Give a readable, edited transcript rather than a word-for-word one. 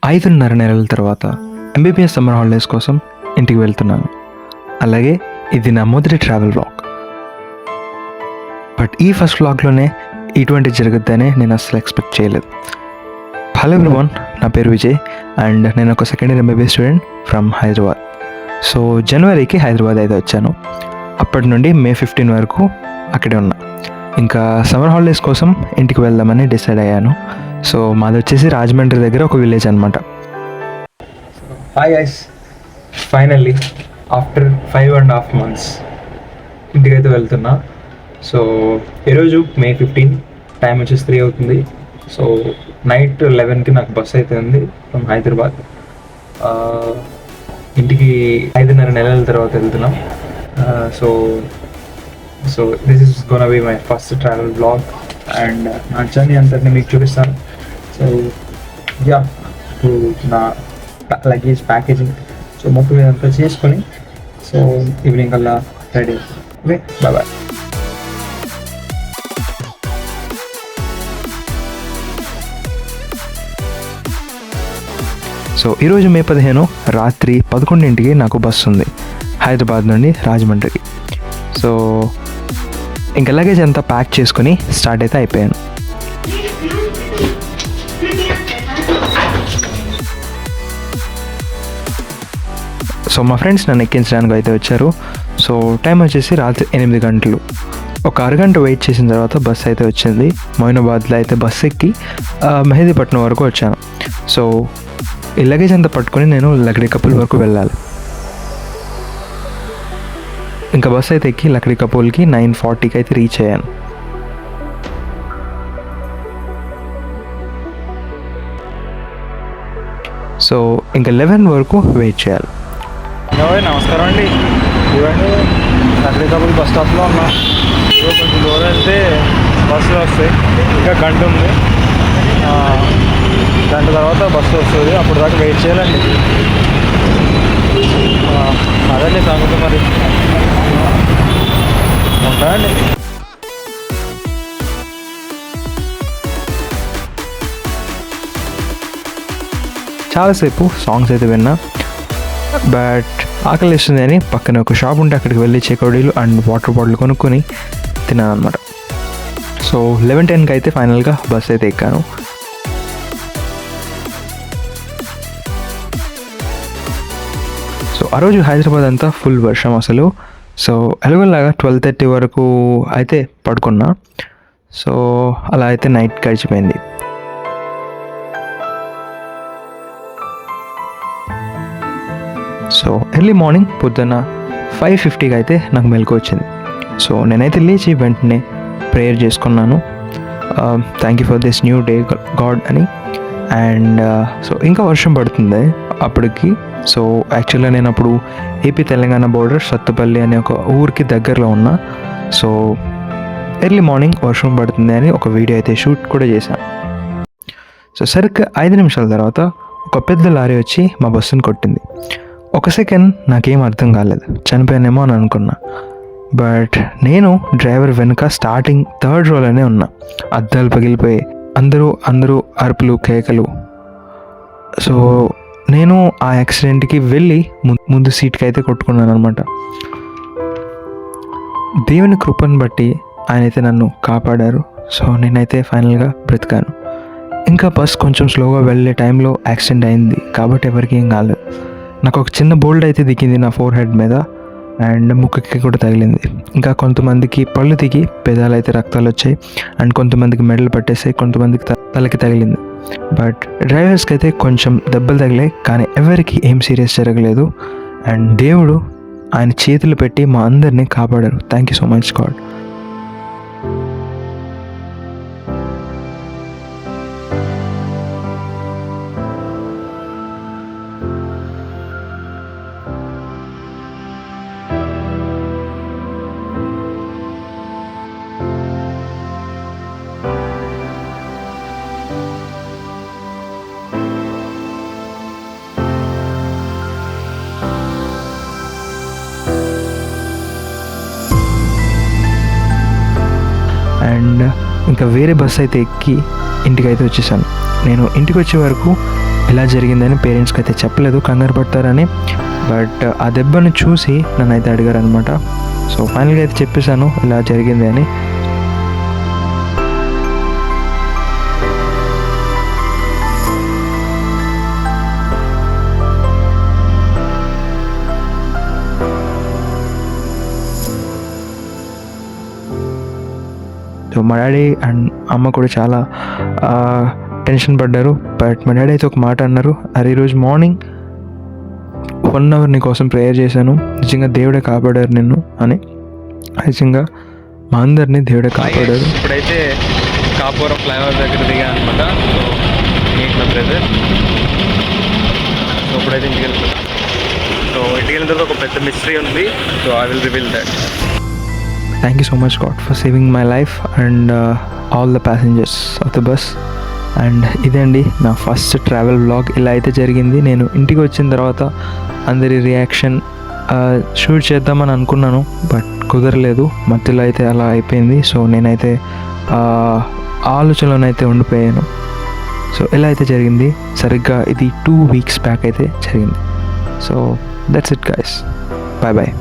5.5 నెలల తర్వాత MBBS summer holidays కోసం ఇంటికి వెళ్తున్నాను. అలాగే ఇది నా మొదటి ట్రావెల్ వ్లాగ్. బట్ ఈ ఫస్ట్ వ్లాగ్లోనే ఇటువంటి జరుగుద్దని నేను అసలు ఎక్స్పెక్ట్ చేయలేదు. హలో ఎవ్రీవన్, నా పేరు విజయ్ అండ్ నేను ఒక second year MBBS student from Hyderabad. So జనవరికి హైదరాబాద్ అయితే వచ్చాను. అప్పటి నుండి మే 15 వరకు అక్కడే ఉన్నా. ఇంకా సమ్మర్ హాలిడేస్ కోసం ఇంటికి వెళ్దామని డిసైడ్ అయ్యాను. సో మాది వచ్చేసి రాజమండ్రి దగ్గర ఒక విలేజ్ అనమాట. Hi guys, finally after 5.5 months ఇంటికైతే వెళ్తున్నా. సో ఈరోజు మే 15, టైం వచ్చేసి 3 అవుతుంది. సో నైట్ 11కి నాకు బస్ అయితే ఉంది ఫ్రమ్ హైదరాబాద్. ఇంటికి 5.5 నెలల తర్వాత వెళ్తున్నాం. So this is gonna be my first travel blog and నా జర్నీ అంతటిని మీకు చూపిస్తాను. సో యా, నా లగేజ్ ప్యాకేజింగ్ సో మొత్తం ఇదంతా చేసుకొని సో ఈవినింగ్ కల్లా ready. Okay, bye bye. So ఈరోజు మే 15 రాత్రి 11ంటికి నాకు బస్సు ఉంది హైదరాబాద్ నుండి రాజమండ్రికి. సో ఇంకా లగేజ్ అంతా ప్యాక్ చేసుకుని స్టార్ట్ అయితే అయిపోయాను. సో మా ఫ్రెండ్స్ నన్ను ఎక్కించడానికి అయితే వచ్చారు. సో టైం వచ్చేసి రాత్రి 8 గంటలు. ఒక అరగంట వెయిట్ చేసిన తర్వాత బస్సు అయితే వచ్చింది. మొయినాబాద్లో అయితే బస్సు ఎక్కి మెహదీపట్నం వరకు వచ్చాను. సో ఈ లగేజ్ అంతా పట్టుకొని నేను లక్డీ కపుల్ వరకు వెళ్ళాలి. ఇంకా బస్సు అయితే ఎక్కి లక్డీ కపుల్కి 9:40కి అయితే రీచ్ అయ్యాను. సో ఇంకా 11 వరకు వెయిట్ చేయాలి. నమస్కారం అండి. ఇవన్నీ లక్డీ కపుల్ బస్ స్టాప్లో ఉన్నా. కొంచెం దూరం వెళ్తే బస్సులు వస్తాయి. ఇంకా గంట ఉంది, గంట తర్వాత బస్సు వస్తుంది. అప్పుడు దాకా వెయిట్ చేయాలండి. అదండి సంగతి. మరి ఉంటాయండి. చాలాసేపు సాంగ్స్ అయితే విన్నా. బట్ ఆకలి వేస్తుంది అని పక్కన ఒక షాప్ ఉంటే అక్కడికి వెళ్ళి చెకోడీలు అండ్ వాటర్ బాటిల్ కొనుక్కొని తిన్నాను అనమాట. సో 11:10కి అయితే ఫైనల్గా బస్ అయితే ఎక్కాను. సో ఆ రోజు హైదరాబాద్ అంతా ఫుల్ వర్షం అసలు. సో ఎలాగోలాగా 12:30 వరకు అయితే పడుకున్నా. సో అలా అయితే నైట్ గడిచిపోయింది. సో ఎర్లీ మార్నింగ్ పొద్దున్న 5:50కి అయితే నాకు మెలకు వచ్చింది. సో నేనైతే లేచి వెంటనే ప్రేయర్ చేసుకున్నాను. Thank you for this new day God అని. అండ్ సో ఇంకా వర్షం పడుతుంది అప్పటికి. సో యాక్చువల్గా నేను అప్పుడు ఏపీ తెలంగాణ బోర్డర్ సత్తుపల్లి అనే ఒక ఊరికి దగ్గరలో ఉన్నా. సో ఎర్లీ మార్నింగ్ వర్షం పడుతుంది అని ఒక వీడియో అయితే షూట్ కూడా చేశాను. సో సరిగ్గా 5 నిమిషాల తర్వాత ఒక పెద్ద లారీ వచ్చి మా బస్సును కొట్టింది. ఒక సెకండ్ నాకేం అర్థం కాలేదు, చనిపోయానేమో అని అనుకున్నా. బట్ నేను డ్రైవర్ వెనుక స్టార్టింగ్ 3rd రోలోనే ఉన్నా. అద్దాలు పగిలిపోయి అందరూ అరుపులు కేకలు. సో నేను ఆ యాక్సిడెంట్కి వెళ్ళి ముందు సీట్కి అయితే కొట్టుకున్నాను అనమాట. దేవుని కృపను బట్టి ఆయన అయితే నన్ను కాపాడారు. సో నేనైతే ఫైనల్గా బ్రతికాను. ఇంకా బస్ కొంచెం స్లోగా వెళ్ళే టైంలో యాక్సిడెంట్ అయింది కాబట్టి ఎవరికి ఏం కాలేదు. నాకు ఒక చిన్న బోల్డ్ అయితే దిగింది నా ఫోర్ హెడ్ మీద అండ్ ముక్కుకి కూడా తగిలింది. ఇంకా కొంతమందికి పళ్ళు దిగి పెదాలు అయితే రక్తాలు వచ్చాయి అండ్ కొంతమందికి మెడలు పట్టేసాయి, కొంతమందికి తలకి తగిలింది. బట్ డ్రైవర్స్కి అయితే కొంచెం దెబ్బలు తగిలాయి కానీ ఎవరికి ఏం సీరియస్ జరగలేదు. అండ్ దేవుడు ఆయన చేతులు పెట్టి మా అందరినీ కాపాడారు. Thank you so much God. And ఇంకా వేరే బస్ అయితే ఎక్కి ఇంటికి అయితే వచ్చేసాను. నేను ఇంటికి వచ్చే వరకు ఇలా జరిగిందని పేరెంట్స్కి అయితే చెప్పలేదు, కంగారు పడతారని. బట్ ఆ దెబ్బను చూసి నన్ను అయితే అడిగారు అనమాట. సో ఫైనల్గా అయితే చెప్పేశాను ఇలా జరిగింది అని. సో మా డాడీ అండ్ అమ్మ కూడా చాలా టెన్షన్ పడ్డారు. బట్ మా డాడీ అయితే ఒక మాట అన్నారు, అరే ఈరోజు మార్నింగ్ 1 hour నీ కోసం ప్రేయర్ చేశాను, నిజంగా దేవుడే కాపాడారు నిన్ను అని. నిజంగా మా అందరినీ దేవుడే కాపాడారు. ఇప్పుడైతే కాపురం ఫ్లైఓవర్ దగ్గర దిగా అనమాట. So neat brother. సో ఇప్పుడైతే ఇంటికి వెళ్తున్నా. సో ఇంటికి వెళ్ళిన తర్వాత ఒక పెద్ద మిస్టరీ ఉంది. So I will reveal that. Thank you so much God for saving my life and all the passengers of the bus. And ఇదే అండి నా ఫస్ట్ ట్రావెల్ వ్లాగ్. ఇలా అయితే జరిగింది. నేను ఇంటికి వచ్చిన తర్వాత అందరి రియాక్షన్ షూట్ చేద్దామని అనుకున్నాను, బట్ కుదరలేదు. మధ్యలో అయితే అలా అయిపోయింది. సో నేనైతే ఆలోచనలోనైతే ఉండిపోయాను. సో ఇలా అయితే జరిగింది. సరిగ్గా ఇది 2 weeks బ్యాక్ అయితే జరిగింది. So that's it guys, bye bye.